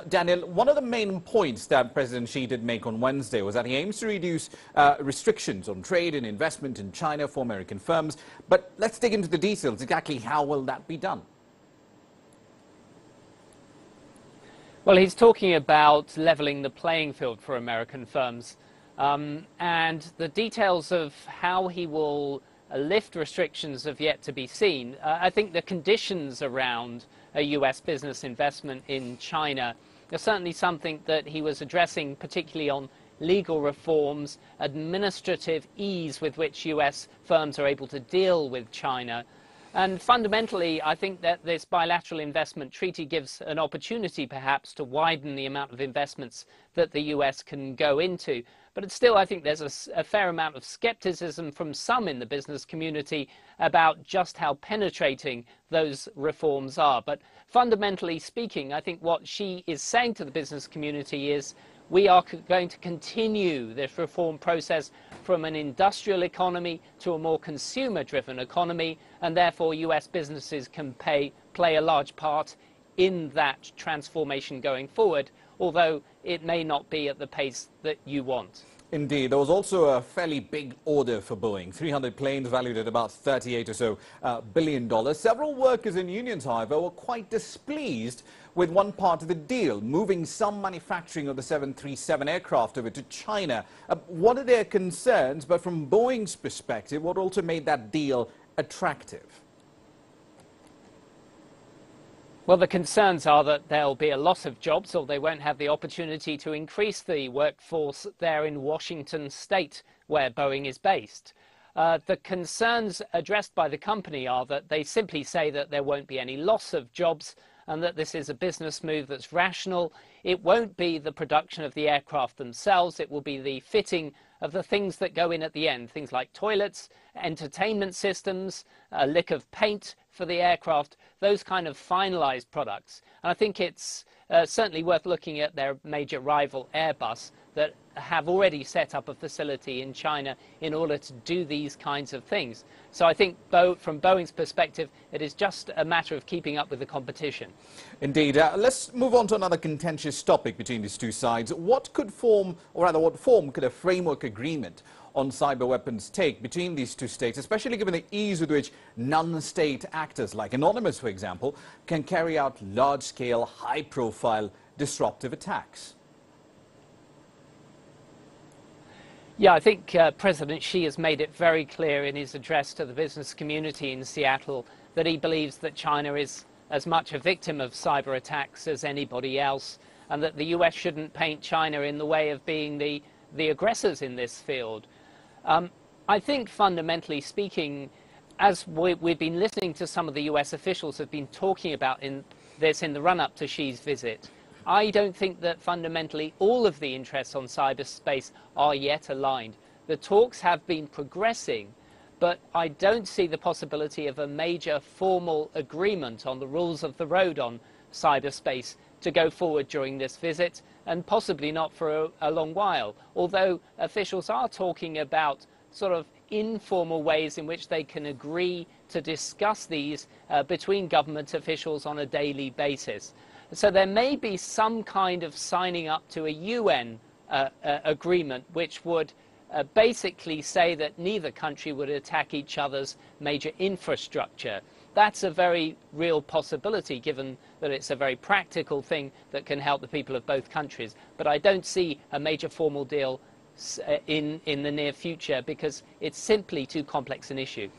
Daniel, one of the main points that President Xi did make on Wednesday was that he aims to reduce restrictions on trade and investment in China for American firms. But let's dig into the details. Exactly how will that be done? Well, he's talking about leveling the playing field for American firms. And the details of how he will lift restrictions have yet to be seen. I think the conditions around a US business investment in China are certainly something that he was addressing, particularly on legal reforms, administrative ease with which US firms are able to deal with China. And fundamentally, I think that this bilateral investment treaty gives an opportunity perhaps to widen the amount of investments that the US can go into. But it's still, I think there's a fair amount of skepticism from some in the business community about just how penetrating those reforms are. But fundamentally speaking, I think what Xi is saying to the business community is we are going to continue this reform process from an industrial economy to a more consumer-driven economy, and therefore US businesses can play a large part in that transformation going forward, although it may not be at the pace that you want. Indeed. There was also a fairly big order for Boeing, 300 planes valued at about $38 or so billion. Several workers and unions, however, were quite displeased with one part of the deal, moving some manufacturing of the 737 aircraft over to China. What are their concerns? But from Boeing's perspective, what also made that deal attractive? Well, the concerns are that there'll be a loss of jobs, or they won't have the opportunity to increase the workforce there in Washington state, where Boeing is based. The concerns addressed by the company are that they simply say that there won't be any loss of jobs and that this is a business move that's rational. It won't be the production of the aircraft themselves. It will be the fitting of the things that go in at the end, things like toilets, entertainment systems, a lick of paint for the aircraft, those kind of finalized products. And I think it's certainly worth looking at their major rival Airbus that have already set up a facility in China in order to do these kinds of things. So I think from Boeing's perspective, it is just a matter of keeping up with the competition. Indeed. Let's move on to another contentious topic between these two sides. What could form, or rather what form could a framework agreement on cyber weapons take between these two states, especially given the ease with which non-state actors like Anonymous, for example, can carry out large-scale, high-profile disruptive attacks? Yeah, I think President Xi has made it very clear in his address to the business community in Seattle that he believes that China is as much a victim of cyber attacks as anybody else, and that the US shouldn't paint China in the way of being the aggressors in this field. I think fundamentally speaking, as we've been listening to some of the US officials have been talking about in the run-up to Xi's visit, I don't think that fundamentally all of the interests on cyberspace are yet aligned. The talks have been progressing, but I don't see the possibility of a major formal agreement on the rules of the road on cyberspace to go forward during this visit, and possibly not for a long while, although officials are talking about sort of informal ways in which they can agree to discuss these between government officials on a daily basis. So there may be some kind of signing up to a UN agreement which would basically say that neither country would attack each other's major infrastructure. That's a very real possibility, given that it's a very practical thing that can help the people of both countries. But I don't see a major formal deal in the near future because it's simply too complex an issue.